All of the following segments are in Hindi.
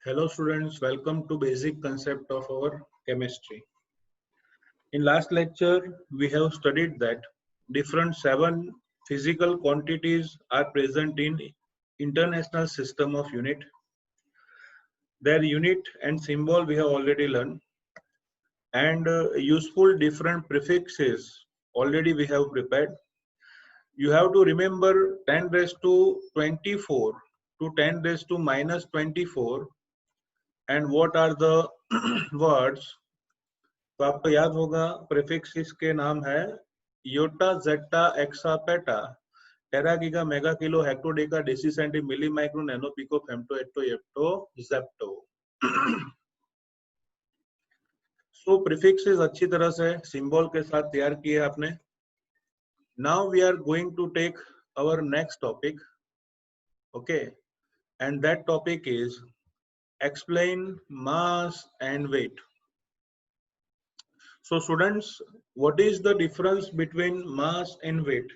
Hello students, welcome to basic concept of our chemistry. In last lecture, we have studied that different 7 physical quantities are present in international system of unit. Their unit and symbol we have already learned, and useful different prefixes already we have prepared. You have to remember 10 raised to 24 to 10 raised to minus 24 and what are the words. तो आपको याद होगा प्रीफिक्स इसके नाम है yotta zetta exa peta tera giga mega kilo hecto deca deci centi milli micro nano pico femto atto एप्टो जेप्टो. सो प्रीफिक्सेस अच्छी तरह से सिंबल के साथ तैयार किए आपने. Now we are going to take our next topic, okay, and that topic is explain mass and weight. So students, what is the difference between mass and weight?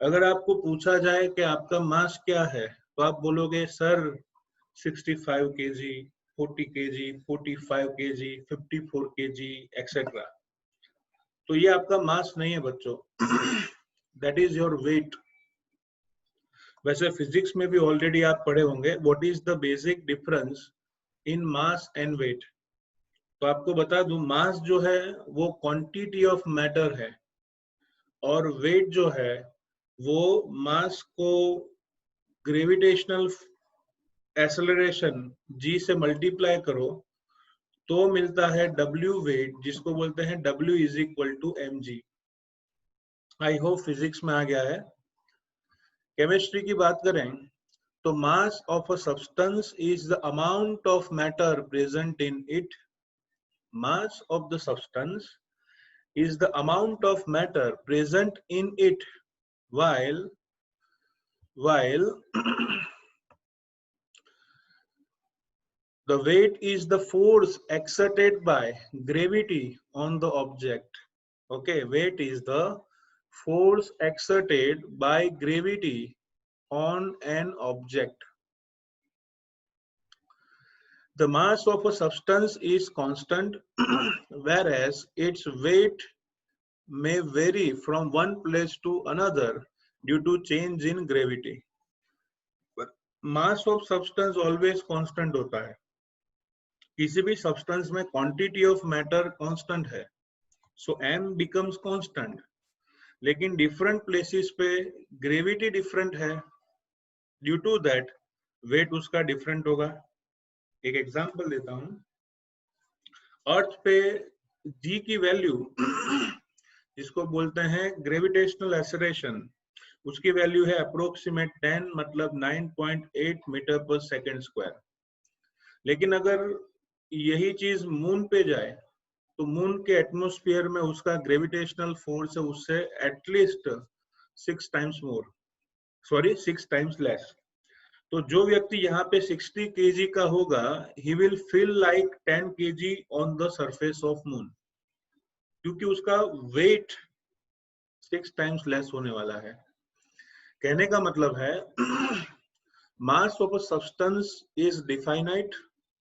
अगर आपको पूछा जाए कि आपका मास क्या है तो आप बोलोगे sir 65 kg, 40 kg, 45 kg, 54 kg etcetera. तो ये आपका मास नहीं है बच्चों, दैट इज योर वेट. वैसे फिजिक्स में भी ऑलरेडी आप पढ़े होंगे what is the basic difference in mass and weight. तो आपको बता दूं, मास जो है वो क्वांटिटी ऑफ मैटर है और वेट जो है वो मास को ग्रेविटेशनल एक्सेलरेशन g से मल्टीप्लाई करो तो मिलता है w वेट, जिसको बोलते हैं w is equal to mg. I hope physics में आ गया है. केमिस्ट्री की बात करें तो mass of a substance is the amount of matter present in it. Mass of the substance is the amount of matter present in it, while the weight is the force exerted by gravity on the object. Okay, weight is the force exerted by gravity on an object. The mass of a substance is constant, whereas its weight may vary from one place to another due to change in gravity. But mass of substance always constant होता है. किसी भी substance में quantity of matter constant है, so m becomes constant. लेकिन different places पे gravity different है, due to that weight उसका different होगा. एक एग्जांपल देता हूं. अर्थ पे g की वैल्यू जिसको बोलते हैं ग्रेविटेशनल एक्सेलरेशन, उसकी वैल्यू है अप्रोक्सीमेट 10 मतलब 9.8 मीटर पर सेकंड स्क्वायर. लेकिन अगर यही चीज मून पे जाए तो मून के एटमॉस्फेयर में उसका ग्रेविटेशनल फोर्स है उससे एटलीस्ट 6 टाइम्स लेस. तो जो व्यक्ति यहाँ पे 60 kg का होगा, he will feel like 10 kg on the surface of moon, क्योंकि उसका weight 6 times less होने वाला है. कहने का मतलब है mass of a substance is definite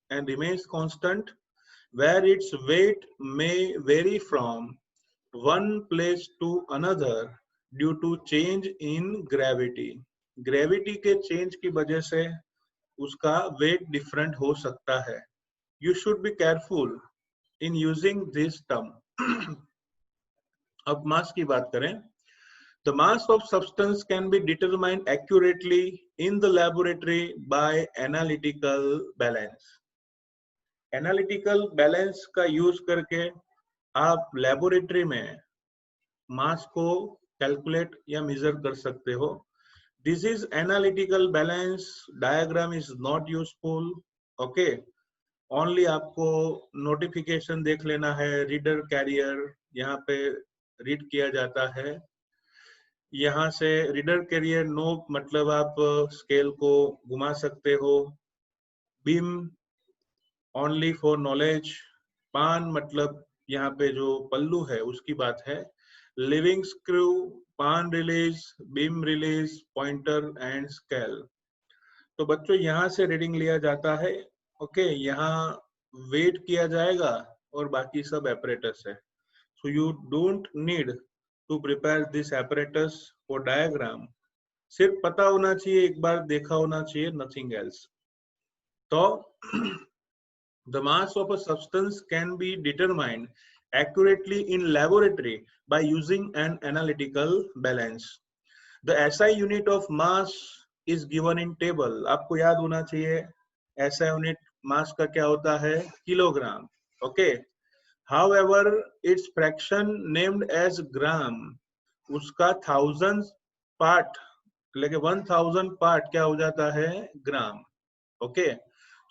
and remains constant, where its weight may vary from one place to another due to change in gravity. Gravity के चेंज की वजह से उसका वेट डिफरेंट हो सकता है. You should be careful in using this term. अब मास की बात करें, the mass of substance can be determined accurately in the laboratory by analytical balance. Analytical balance का यूज करके आप लैबोरेटरी में मास को कैलकुलेट या मेजर कर सकते हो. This is analytical balance diagram is not useful. Okay, only आपको नोटिफिकेशन देख लेना है. रीडर कैरियर यहाँ पे रीड किया जाता है. यहाँ से रीडर कैरियर नो मतलब आप स्केल को घुमा सकते हो. Beam only for knowledge. पान मतलब यहाँ पे जो पल्लू है उसकी बात है. लिविंग स्क्रू, पान release, beam release, pointer and scale. तो बच्चों यहाँ से रीडिंग लिया जाता है ओके, यहाँ वेट किया जाएगा और बाकी सब apparatus है. So you don't need to prepare this apparatus for diagram. सिर्फ पता होना चाहिए, एक बार देखा होना चाहिए, nothing else. तो the mass of a substance can be determined accurately in laboratory by using an analytical balance. The SI unit of mass is given in table. आपको याद होना चाहिए SI unit mass का क्या होता है, kilogram. Okay. However, its fraction named as gram, उसका thousands part, लेके 1000 part क्या हो जाता है, ग्राम. Okay.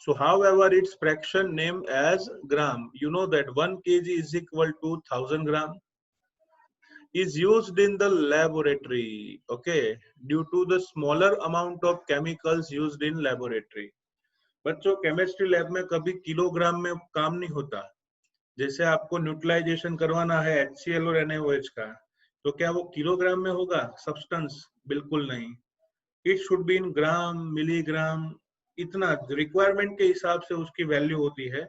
So, however, its fraction named as gram, you know that 1 kg is equal to 1000 gram, is used in the laboratory. Okay. Due to the smaller amount of chemicals used in laboratory. बच्चों, केमिस्ट्री लैब में कभी किलोग्राम में काम नहीं होता. जैसे आपको न्यूट्रलाइजेशन करवाना है HCl और NaOH का, तो क्या वो किलोग्राम में होगा सब्सटेंस? बिल्कुल नहीं. It should be in gram, milligram, इतना रिक्वायरमेंट के हिसाब से उसकी वैल्यू होती है,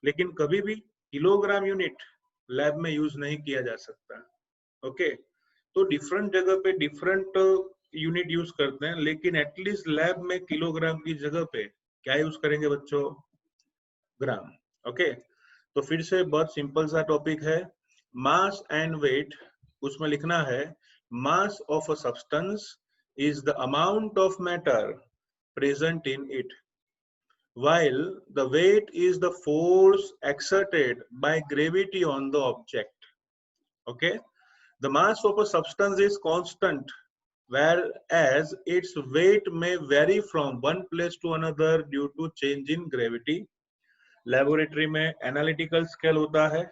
लेकिन कभी भी किलोग्राम यूनिट लैब में यूज नहीं किया जा सकता. ओके. तो डिफरेंट जगह पे डिफरेंट यूनिट यूज करते हैं, लेकिन एटलीस्ट लैब में किलोग्राम की जगह पे क्या यूज करेंगे बच्चों? ग्राम. ओके. तो फिर से बहुत सिंपल सा टॉपिक है, मास एंड वेट. उसमें लिखना है मास of a substance is the amount of matter present in it, while the weight is the force exerted by gravity on the object. Okay. The mass of a substance is constant, whereas its weight may vary from one place to another due to change in gravity. Laboratory में एनालिटिकल स्केल होता है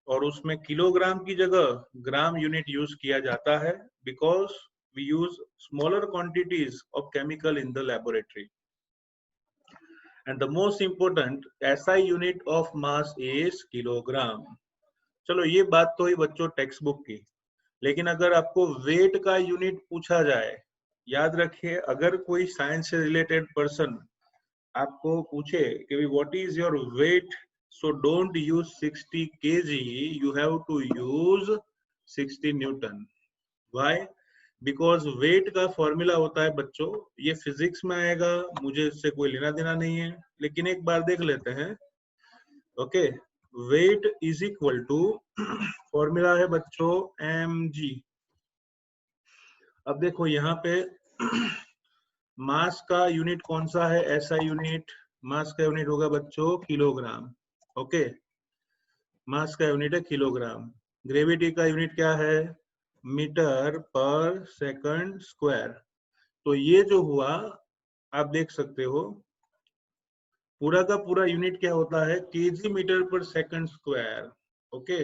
और उसमें किलोग्राम की जगह ग्राम यूनिट यूज किया जाता है, because we use smaller quantities of chemical in the laboratory. And the most important SI unit of mass is kilogram. चलो ये बात तो ही बच्चों टेक्स्ट बुक की, लेकिन अगर आपको वेट का यूनिट पूछा जाए, याद रखिए, अगर कोई साइंस से रिलेटेड पर्सन आपको पूछे कि what is your weight, so don't use 60 kg, you have to use 60 newton. Why? Because weight का फॉर्मूला होता है बच्चों, ये फिजिक्स में आएगा, मुझे इससे कोई लेना देना नहीं है, लेकिन एक बार देख लेते हैं. Okay. Weight is equal to, formula है बच्चों mg. अब देखो यहाँ पे मास का यूनिट कौन सा है, SI यूनिट. मास का यूनिट होगा बच्चों किलोग्राम. ओके. मास का यूनिट है किलोग्राम. ग्रेविटी का यूनिट क्या है, मीटर पर सेकंड स्क्वायर. तो ये जो हुआ आप देख सकते हो, पूरा का पूरा यूनिट क्या होता है, kg metre per second square. Okay.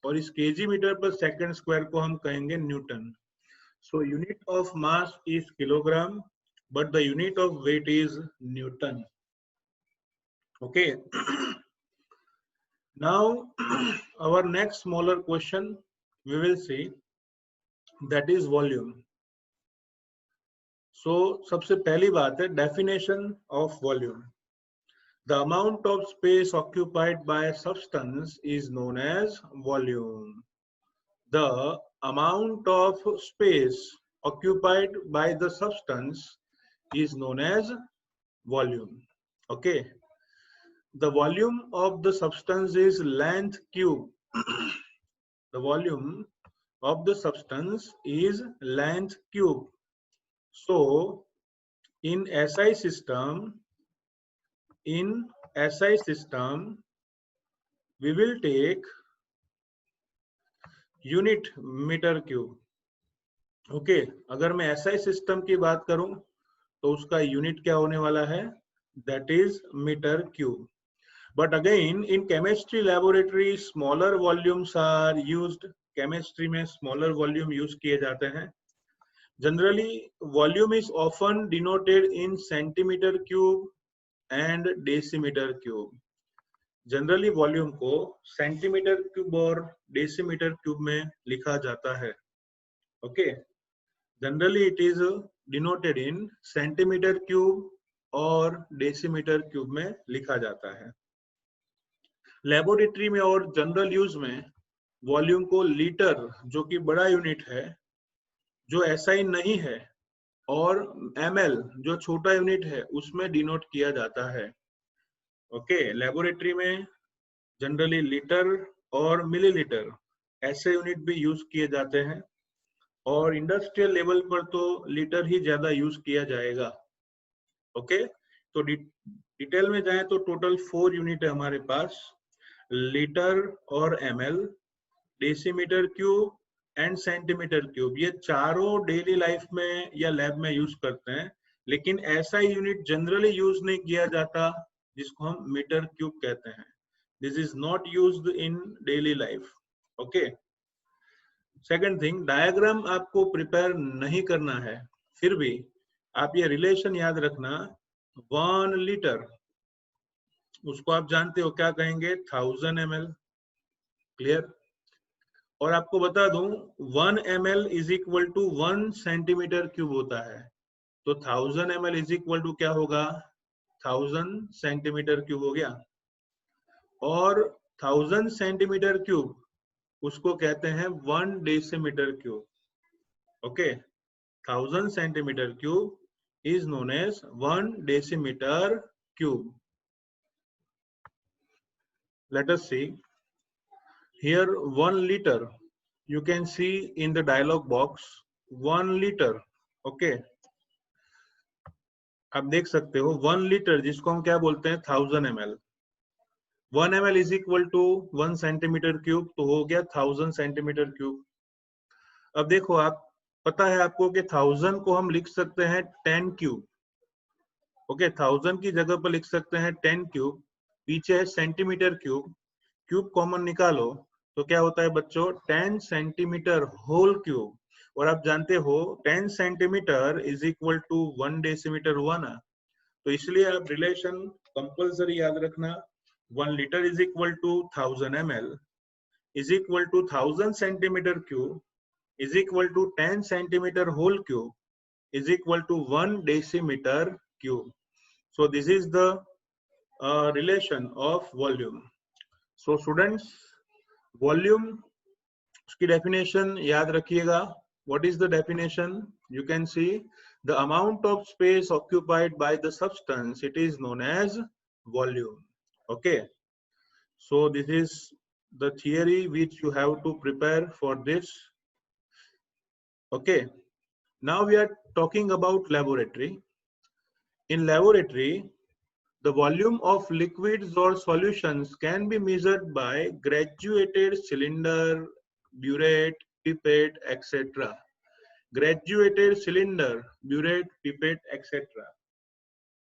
और इस kg metre per second square को हम कहेंगे newton. So unit of mass is kilogram, but the unit of weight is newton. Okay. Now our next smaller question we will see, that is volume. So सबसे पहली बात है definition of volume. The amount of space occupied by a substance is known as volume. The amount of space occupied by the substance is known as volume. Okay. The volume of the substance is length cube. The volume of the substance is length cube. So in SI system, we will take unit metre cube. Okay. अगर मैं SI सिस्टम की बात करूं तो उसका यूनिट क्या होने वाला है, that is metre cube. But again in chemistry laboratory smaller volumes are used. Chemistry में स्मॉलर वॉल्यूम यूज किए जाते हैं. Generally volume is often denoted in centimetre cube and decimetre cube. Generally volume को सेंटीमीटर क्यूब और डेसीमीटर क्यूब में लिखा जाता है. Okay. Generally it is denoted in centimetre cube और डेसीमीटर क्यूब में लिखा जाता है। लेबोरेटरी में और जनरल यूज में वॉल्यूम को लीटर, जो कि बड़ा यूनिट है, जो एसआई नहीं है, और ml, जो छोटा यूनिट है, उसमें डिनोट किया जाता है। ओके, लेबोरेटरी में जनरली लीटर और मिलीलीटर ऐसे यूनिट भी यूज किए जाते हैं, और इंडस्ट्रियल लेवल पर तो लीटर ही ज्यादा यूज किया जाएगा। ओके, तो डिटेल में जाएं तो टोटल 4 यूनिट है हमारे पास, लीटर और ml, decimetre cube and centimetre cube. ये चारों डेली लाइफ में या लैब में यूज करते हैं, लेकिन ऐसा यूनिट जनरली यूज नहीं किया जाता जिसको हम मीटर क्यूब कहते हैं। This is not used in daily life. Okay, second thing, diagram आपको प्रिपेयर नहीं करना है, फिर भी आप ये रिलेशन याद रखना। 1 लीटर, उसको आप जानते हो क्या कहेंगे, 1000 ml। क्लियर? और आपको बता दूं 1 ml is equal to 1 centimetre cube होता है, तो 1000 ml इज इक्वल टू क्या होगा, 1000 सेंटीमीटर क्यूब हो गया। और 1000 सेंटीमीटर क्यूब उसको कहते हैं 1 decimetre cube. Okay, 1000 centimetre cube is known as 1 decimeter cube. Let us see here 1 liter. You can see in the dialog box 1 liter. Okay, आप देख सकते हो 1 लीटर, जिसको हम क्या बोलते हैं, 1000 ml। 1 ml is equal to 1 centimetre cube, तो हो गया 1000 सेंटीमीटर क्यूब। अब देखो, आप पता है आपको कि 1000 को हम लिख सकते हैं 10 क्यूब। ओके, 1000 की जगह पर लिख सकते हैं 10 क्यूब, पीछे है सेंटीमीटर क्यूब, क्यूब कॉमन निकालो तो क्या होता है बच्चों, 10 सेंटीमीटर होल क्यूब। और आप जानते हो 10 centimetre is equal to 1 decimetre हुआ ना, तो इसलिए आप रिलेशन कंपल्सरी याद रखना। 1 litre is equal to 1000 ml is equal to 1000 centimetre cube is equal to 10 centimetre whole cube is equal to 1 decimetre cube. So this is the relation of volume. So students, volume की definition याद रखिएगा। What is the definition? You can see the amount of space occupied by the substance, it is known as volume. Okay, so this is the theory which you have to prepare for this. Okay, now we are talking about laboratory. In laboratory, the volume of liquids or solutions can be measured by graduated cylinder, burette, pipette, etc. Graduated cylinder, burette, pipette, etc.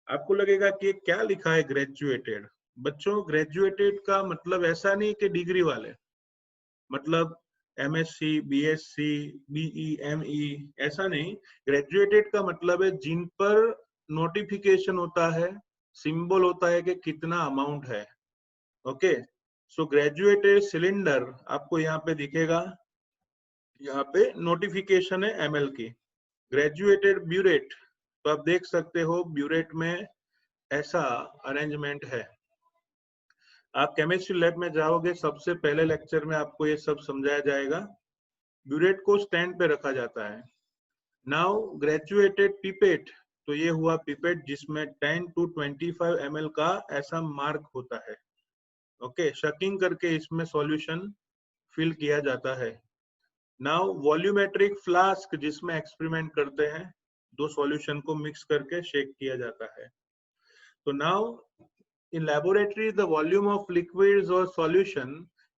आपको लगेगा कि क्या लिखा है ग्रेजुएटेड। बच्चों, ग्रेजुएटेड का मतलब ऐसा नहीं कि डिग्री वाले, मतलब MSc, BSc, BE, ME, ऐसा नहीं। ग्रेजुएटेड का मतलब है जिन पर नोटिफिकेशन होता है, सिंबल होता है कि कितना अमाउंट है। ओके, सो ग्रेजुएटेड सिलेंडर आपको यहाँ पे दिखेगा, यहाँ पे नोटिफिकेशन है ml की। ग्रेजुएटेड ब्यूरेट, तो आप देख सकते हो ब्यूरेट में ऐसा अरेंजमेंट है। आप केमिस्ट्री लैब में जाओगे, सबसे पहले लेक्चर में आपको ये सब समझाया जाएगा। ब्यूरेट को स्टैंड पे रखा जाता है। नाउ ग्रेजुएटेड पिपेट, तो ये हुआ पिपेट जिसमें 10 to 25 ml का ऐसा मार्क होता है। ओके, शकिंग करके इसमें सॉल्यूशन फिल किया जाता है। नाउ वॉल्यूमेट्रिक फ्लास्क, जिसमें एक्सपेरिमेंट करते हैं, दो सॉल्यूशन को मिक्स करके शेक किया जाता है। तो now in laboratory, the volume of liquids or solution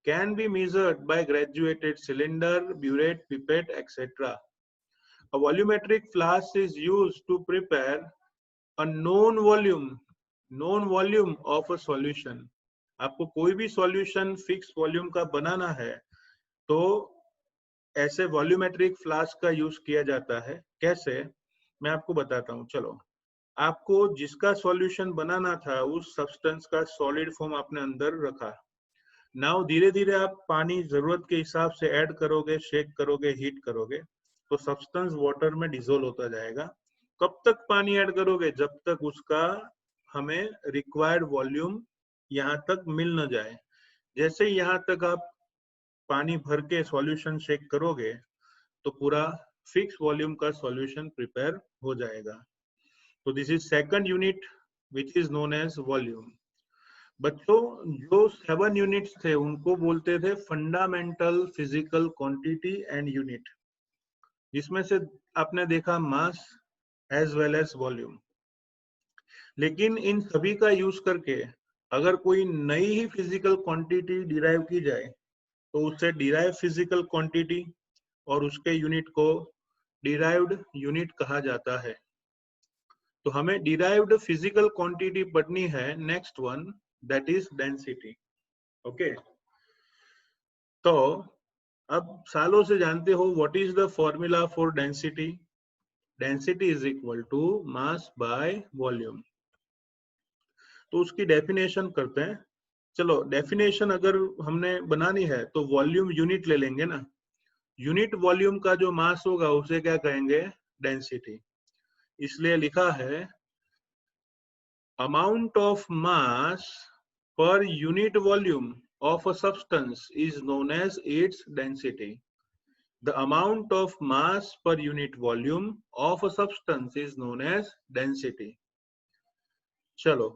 can be measured by graduated cylinder, burette, pipette, etc. A volumetric flask is used to prepare a known volume of a solution. आपको कोई भी सॉल्यूशन फिक्स वॉल्यूम का बनाना है तो ऐसे वॉल्यूमेट्रिक फ्लास्क का यूज किया जाता है। कैसे, मैं आपको बताता हूँ। चलो, आपको जिसका सॉल्यूशन बनाना था उस सब्सटेंस का सॉलिड फॉर्म आपने अंदर रखा। नाउ धीरे धीरे आप पानी जरूरत के हिसाब से ऐड करोगे, शेक करोगे, हीट करोगे, तो सब्सटेंस वाटर में डिसोल्व होता जाएगा। कब तक पानी ऐड करोगे? जब तक उसका हमें रिक्वायर्ड वॉल्यूम यहाँ तक मिल न जाए। जैसे यहाँ तक आप पानी भर के सॉल्यूशन शेक करोगे तो पूरा फिक्स वॉल्यूम का सॉल्यूशन प्रिपेयर हो जाएगा। तो this is second unit which is known as volume. बच्चों, जो 7 यूनिट्स थे उनको बोलते थे fundamental physical quantity and unit, जिसमें से आपने देखा mass as well as volume. लेकिन इन सभी का यूज करके अगर कोई नई ही फिजिकल क्वांटिटी डिराइव की जाए तो उसे डिराइव फिजिकल क्वांटिटी और उसके यूनिट को डिराइव्ड यूनिट कहा जाता है। तो हमें डिराइव्ड फिजिकल क्वांटिटी पढ़नी है next one, that is density. Okay, तो अब सालों से जानते हो what is the formula for density. Density is equal to mass by volume. तो उसकी डेफिनेशन करते हैं। चलो, डेफिनेशन अगर हमने बनानी है तो वॉल्यूम यूनिट ले लेंगे ना। यूनिट वॉल्यूम का जो मास होगा उसे क्या कहेंगे? डेंसिटी। इसलिए लिखा है amount of mass per unit volume of a substance is known as its density. The amount of mass per unit volume of a substance is known as density. चलो,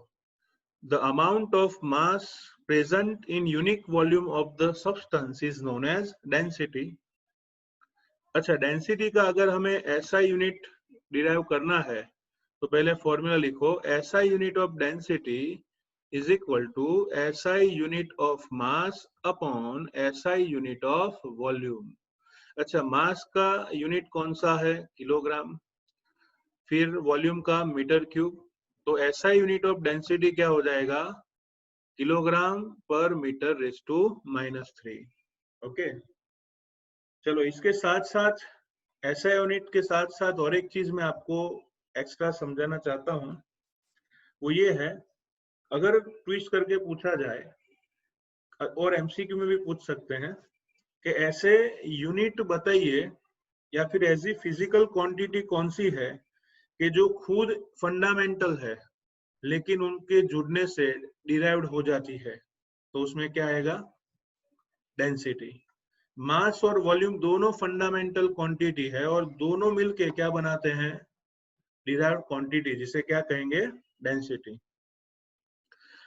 the amount of mass present in unique volume of the substance is known as density. अच्छा, डेंसिटी का अगर हमें ऐसा यूनिट डिराइव करना है तो पहले फॉर्मूला लिखो, SI unit of density is equal to SI unit of mass upon SI unit of volume. अच्छा, मास का यूनिट कौन सा है? किलोग्राम। फिर वॉल्यूम का मीटर क्यूब। तो SI यूनिट ऑफ डेंसिटी क्या हो जाएगा? किलोग्राम पर मीटर रेज़ टू -3। ओके, चलो इसके साथ साथ SI यूनिट के साथ साथ और एक चीज मैं आपको एक्स्ट्रा समझाना चाहता हूँ, वो ये है, अगर ट्विस्ट करके पूछा जाए और MCQ में भी पूछ सकते हैं कि ऐसे यूनिट बताइए या फिर ऐसी फिजिकल क्वांटिटी कौन सी है कि जो खुद फंडामेंटल है लेकिन उनके जुड़ने से डिराइव्ड हो जाती है, तो उसमें क्या आएगा? डेंसिटी। मास और वॉल्यूम दोनों फंडामेंटल क्वांटिटी है और दोनों मिलके क्या बनाते हैं? डिराइव्ड क्वांटिटी, जिसे क्या कहेंगे? Density.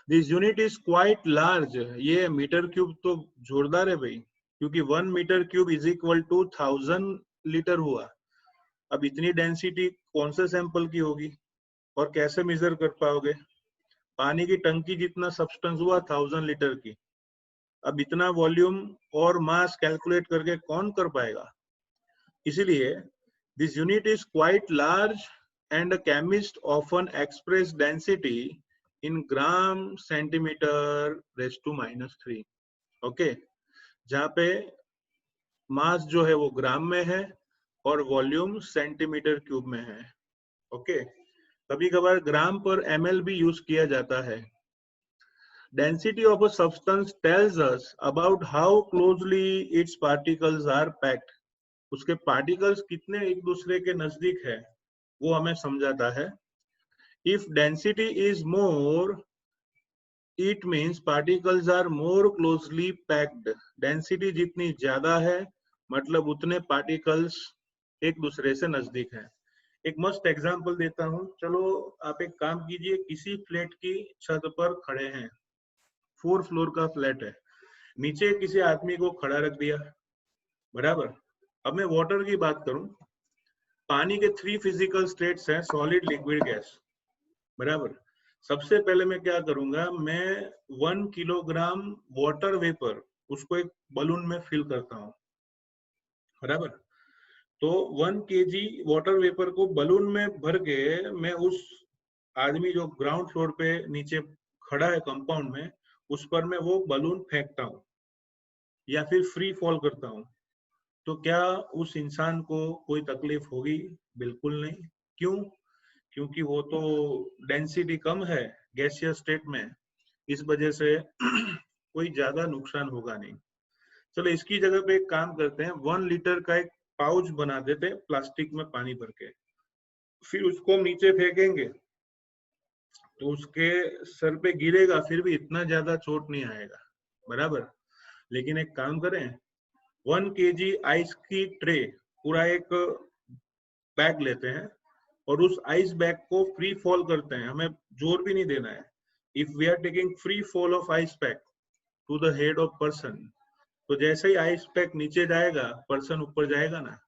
This unit is quite large. ये मीटर क्यूब तो जोरदार है भाई, क्योंकि 1 metre cube is equal to 1000 litre हुआ। अब इतनी डेंसिटी कौन से सैंपल की होगी और कैसे मेजर कर पाओगे? पानी की टंकी जितना सब्सटेंस हुआ 1000 लीटर की। अब इतना वॉल्यूम और मास कैलकुलेट करके कौन कर पाएगा? इसीलिए this unit is quite large and a chemist often express density in gram centimeter raised to -3। Okay, जहाँ पे मास जो है वो ग्राम में है और वॉल्यूम सेंटीमीटर क्यूब में है। ओके, कभी कभार ग्राम पर ml भी यूज किया जाता है। Density of a substance tells us about how closely its particles are packed. उसके पार्टिकल्स कितने एक दूसरे के नजदीक है वो हमें समझाता है। If density is more, it means particles are more closely packed. Density जितनी ज्यादा है मतलब उतने पार्टिकल्स एक दूसरे से नजदीक हैं। एक मस्त एग्जांपल देता हूँ। चलो आप एक काम कीजिए, किसी फ्लैट की छत पर खड़े हैं, 4 फ्लोर का फ्लैट है, नीचे किसी आदमी को खड़ा रख दिया, बराबर। अब मैं वाटर की बात करूं, पानी के 3 फिजिकल स्टेट्स हैं, सॉलिड, लिक्विड, गैस, बराबर। सबसे पहले मैं क्या करूंगा, मैं 1 किलोग्राम वाटर वेपर उसको एक बलून में फिल करता हूं, बराबर। तो 1 kg वाटर वेपर को बलून में भर के मैं उस आदमी जो ग्राउंड फ्लोर पे नीचे खड़ा है कंपाउंड में, उस पर मैं वो बलून फेंकता हूँ या फिर फ्री फॉल करता हूँ, तो क्या उस इंसान को कोई तकलीफ होगी? बिल्कुल नहीं। क्यों? क्योंकि वो तो डेंसिटी कम है गैसियस स्टेट में, इस वजह से कोई ज्यादा नुकसान होगा नहीं। चलो इसकी जगह पे एक काम करते हैं, 1 लीटर का एक पाउच बना देते हैं प्लास्टिक में पानी भर के, फिर उसको हम नीचे फेंकेंगे तो उसके सर पे गिरेगा, फिर भी इतना ज्यादा चोट नहीं आएगा, बराबर। लेकिन एक काम करें, 1 kg आइस की ट्रे, पूरा एक बैग लेते हैं और उस आइस बैग को फ्री फॉल करते हैं, हमें जोर भी नहीं देना है। If we are taking free fall of ice pack to the head of person, तो जैसे ही आइस पैक नीचे जाएगा पर्सन ऊपर जाएगा ना।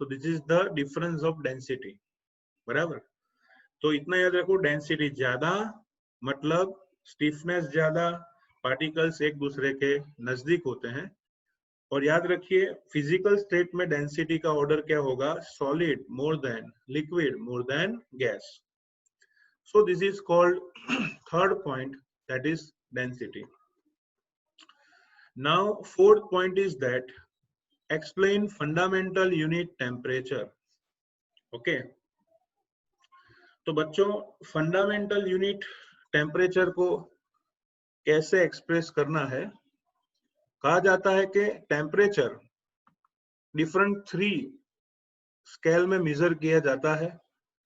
So this is the difference of density, बराबर। तो इतना याद रखो, डेंसिटी ज्यादा मतलब स्टिफनेस ज्यादा, पार्टिकल्स एक दूसरे के नजदीक होते हैं। और याद रखिए फिजिकल स्टेट में डेंसिटी का ऑर्डर क्या होगा, solid more than liquid more than gas. So this is called third point, that is density. Now fourth point is that explain fundamental unit temperature. Okay, तो बच्चों फंडामेंटल यूनिट टेम्परेचर को कैसे एक्सप्रेस करना है। कहा जाता है कि टेम्परेचर डिफरेंट 3 स्केल में मेजर किया जाता है।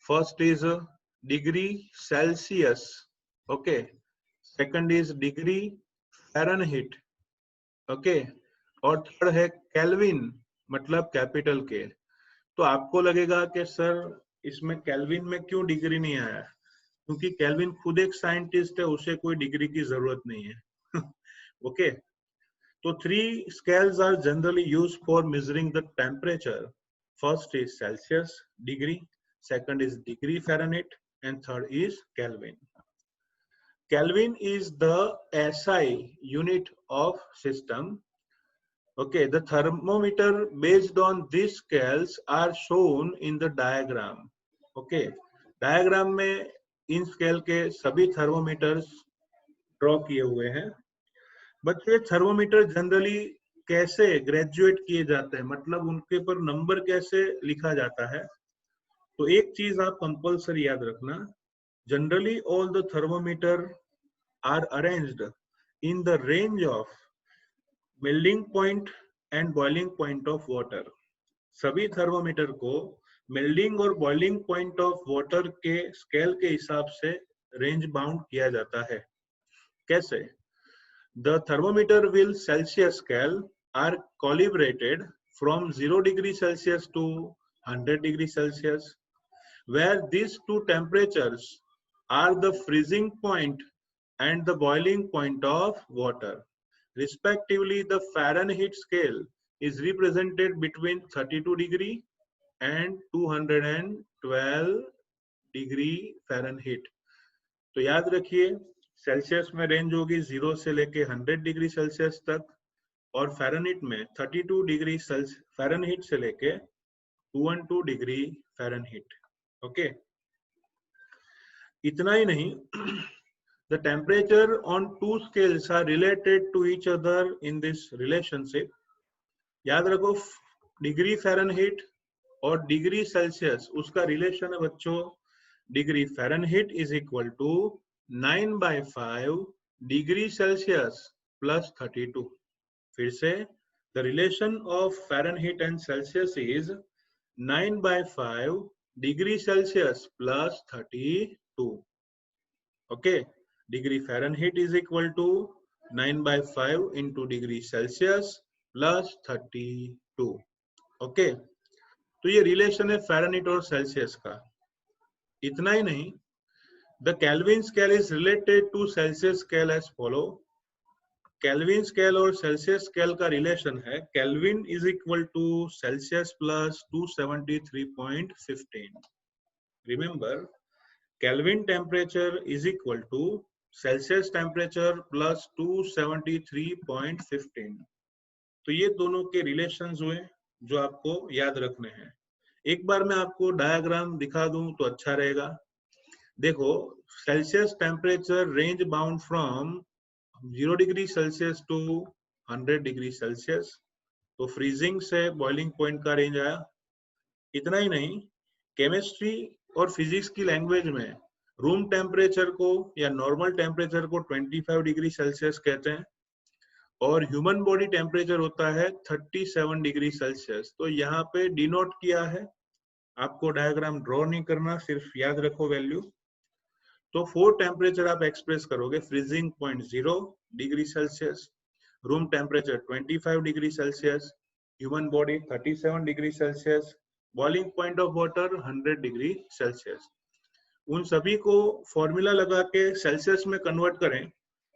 First is degree Celsius, okay, second is degree Fahrenheit, okay, और थर्ड है केल्विन, मतलब कैपिटल के। तो आपको लगेगा कि सर इसमें केल्विन में क्यों डिग्री नहीं आया, क्योंकि केल्विन खुद एक साइंटिस्ट है, उसे कोई डिग्री की जरूरत नहीं है। ओके, तो 3 scales are generally used for measuring the temperature. First is Celsius degree, second is degree Fahrenheit, and third is Kelvin. Kelvin is the SI unit of system. Okay, the thermometer based on these scales are shown in the diagram. Okay, diagram में इन स्केल के सभी थर्मोमीटर्स ड्रॉ किए हुए हैं। बच्चे थर्मोमीटर जनरली कैसे ग्रेजुएट किए जाते हैं, मतलब उनके पर नंबर कैसे लिखा जाता है। तो एक चीज आप कंपल्सरी याद रखना, generally all the thermometer are arranged in the range of melting point and boiling point of water. सभी थर्मोमीटर को मेल्टिंग और बॉइलिंग पॉइंट ऑफ वाटर के स्केल के हिसाब से रेंज बाउंड किया जाता है। कैसे? The thermometer will Celsius scale are calibrated from 0 degree Celsius to 100 degree Celsius, where these two temperatures are the freezing point and the boiling point of water. Respectively, the Fahrenheit scale is represented between 32 degree and 212 degree Fahrenheit. तो याद रखिए सेल्सियस में रेंज होगी 0 से लेके 100 डिग्री सेल्सियस तक, और फ़ारेनहीट में 32 डिग्री फ़ारेनहीट से लेके 212 डिग्री फ़ारेनहीट। ओके, इतना ही नहीं, the temperature on 2 scales are related to each other in this relationship. याद रखो डिग्री फ़ारेनहीट और डिग्री सेल्सियस उसका रिलेशन है बच्चों, degree Fahrenheit is equal to 9/5 degree Celsius plus 32। फिर से the relation of Fahrenheit and Celsius is 9/5 degree Celsius plus 32। Okay, degree Fahrenheit is equal to 9/5 into degree Celsius plus 32। Okay, तो ये रिलेशन है फ़ारेनहीट और सेल्सियस का। इतना ही नहीं, the Kelvin scale is related to Celsius scale as follow. Kelvin scale और Celsius scale का रिलेशन है Kelvin is equal to Celsius plus 273.15. Remember, Kelvin temperature is equal to Celsius temperature plus 273.15. तो ये दोनों के रिलेशंस हुए जो आपको याद रखने हैं। एक बार मैं आपको डायग्राम दिखा दूं तो अच्छा रहेगा। देखो, Celsius temperature range bound from 0 degree Celsius to 100 degree Celsius, तो फ्रीजिंग से बॉइलिंग पॉइंट का रेंज आया। इतना ही नहीं, केमिस्ट्री और फिजिक्स की लैंग्वेज में रूम टेम्परेचर को या नॉर्मल टेम्परेचर को 25 डिग्री सेल्सियस कहते हैं, और ह्यूमन बॉडी टेम्परेचर होता है 37 डिग्री सेल्सियस। तो यहाँ पे डिनोट किया है आपको डायग्राम ड्रॉ नहीं करना, सिर्फ याद रखो वैल्यू। तो 4 टेम्परेचर आप एक्सप्रेस करोगे। Freezing point 0 degree Celsius, room temperature 25 degree Celsius, human body 37 degree Celsius, boiling point of water 100 degree Celsius. उन सभी को फॉर्मूला लगा के सेल्सियस में कन्वर्ट करें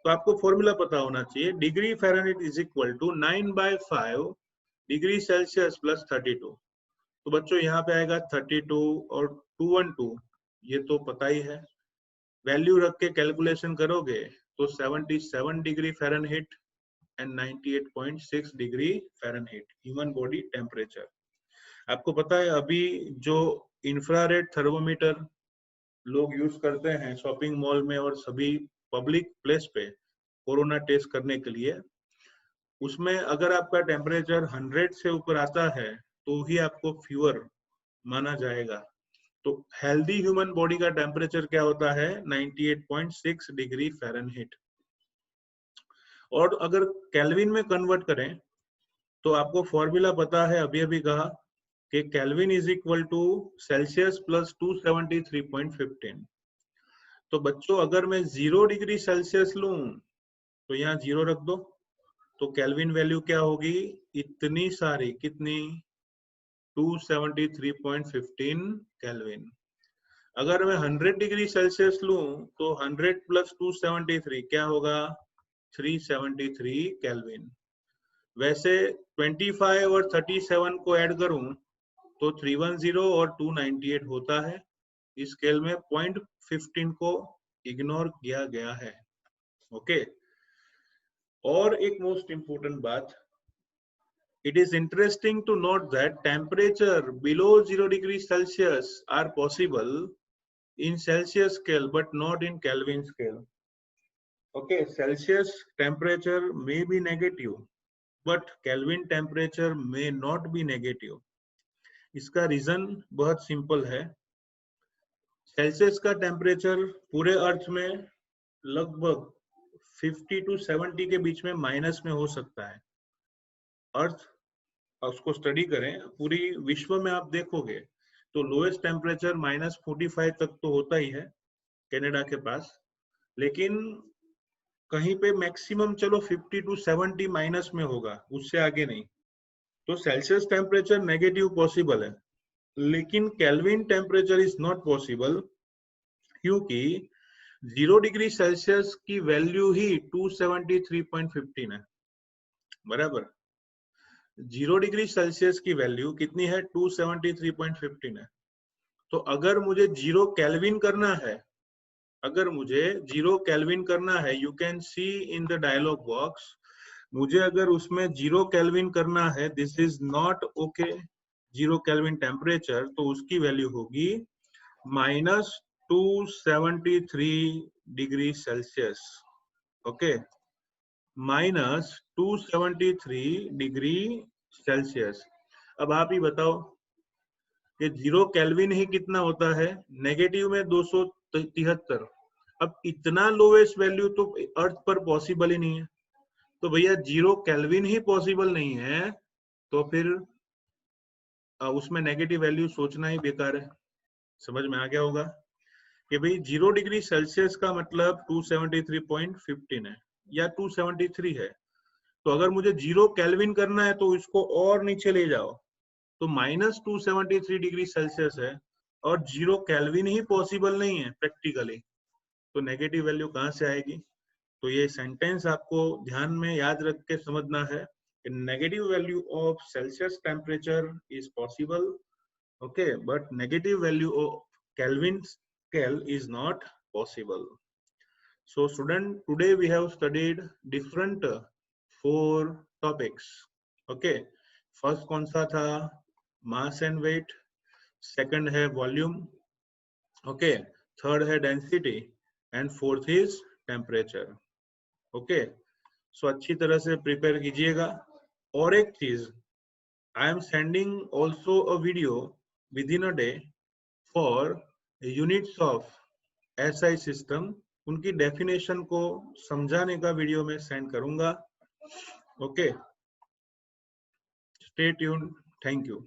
तो आपको फॉर्मूला पता होना चाहिए। Degree Fahrenheit is equal to 9/5 degree Celsius plus 32। तो बच्चों यहाँ पे आएगा 32 और 212, ये तो पता ही है। वैल्यू रख के कैलकुलेशन करोगे तो 77 degree Fahrenheit and 98.6 degree Fahrenheit human body temperature. आपको पता है अभी जो इंफ्रारेड थर्मोमीटर लोग यूज करते हैं शॉपिंग मॉल में और सभी पब्लिक प्लेस पे कोरोना टेस्ट करने के लिए, उसमें अगर आपका टेम्परेचर 100 से ऊपर आता है तो ही आपको फीवर माना जाएगा। तो हेल्दी ह्यूमन बॉडी का टेम्परेचर क्या होता है? 98.6 डिग्री फ़ारेनहाइट। और अगर केल्विन में कन्वर्ट करें तो आपको फॉर्मूला पता है, अभी अभी कहा कि Kelvin is equal to Celsius plus 273.15। तो बच्चों अगर मैं 0 डिग्री सेल्सियस लूं तो यहाँ 0 रख दो, तो केल्विन वैल्यू क्या होगी? इतनी सारी, कितनी? 273.15 केल्विन। अगर मैं 100 डिग्री सेल्सियस लूं तो 100 प्लस 273 क्या होगा? 373 केल्विन। वैसे 25 और 37 को ऐड करूं तो 310 और 298 होता है। इस स्केल में 0.15 को इग्नोर किया गया है। ओके। और एक मोस्ट इंपोर्टेंट बात, it is interesting to note that temperature below 0 degree Celsius are possible in Celsius scale but not in Kelvin scale. Okay, Celsius temperature may be negative but Kelvin temperature may not be negative. इसका रीजन बहुत सिंपल है। सेल्सियस का टेम्परेचर पूरे अर्थ में लगभग 50 to 70 के बीच में माइनस में हो सकता है। अर्थ उसको स्टडी करें, पूरी विश्व में आप देखोगे तो लोएस्ट टेम्परेचर -45 तक तो होता ही है कनाडा के पास, लेकिन कहीं पे मैक्सिमम चलो 50 to 70 माइनस में होगा, उससे आगे नहीं। तो सेल्सियस टेम्परेचर नेगेटिव पॉसिबल है, लेकिन kelvin temperature is not possible, क्योंकि 0 डिग्री सेल्सियस की वैल्यू ही 273.15 है। बराबर, 0 डिग्री सेल्सियस की वैल्यू कितनी है? 273.15 है। तो अगर मुझे 0 केल्विन करना है, अगर मुझे 0 केल्विन करना है, you can see in the dialogue box, मुझे अगर उसमें 0 केल्विन करना है, this is not okay 0 Kelvin temperature, तो उसकी वैल्यू होगी -273 degree Celsius. Okay, -273 degree Celsius. अब आप ही बताओ कि 0 केल्विन ही कितना होता है? नेगेटिव में 273। अब इतना लोवेस्ट वैल्यू तो अर्थ पर पॉसिबल ही नहीं है। तो भैया 0 केल्विन ही पॉसिबल नहीं है तो फिर उसमें नेगेटिव वैल्यू सोचना ही बेकार है। समझ में आ गया होगा कि भाई 0 डिग्री सेल्सियस का मतलब 273.15 है या 273 है। तो अगर मुझे 0 केल्विन करना है तो इसको और नीचे ले जाओ, तो -273 डिग्री सेल्सियस है और 0 केल्विन ही पॉसिबल नहीं है प्रैक्टिकली, तो नेगेटिव वैल्यू कहाँ से आएगी? तो ये सेंटेंस आपको ध्यान में याद रख के समझना है कि negative value of Celsius temperature is possible, okay, but negative value of kelvin scale is not possible. So student, today we have studied different 4 topics. Okay, first कौन सा था? Mass and weight. Second है volume. Okay, third है density and fourth is temperature. Okay, so अच्छी तरह से प्रिपेयर कीजिएगा। और एक चीज, I am sending also a video within a day for units of SI system, उनकी डेफिनेशन को समझाने का वीडियो में सेंड करूंगा। Okay, stay tuned, thank you.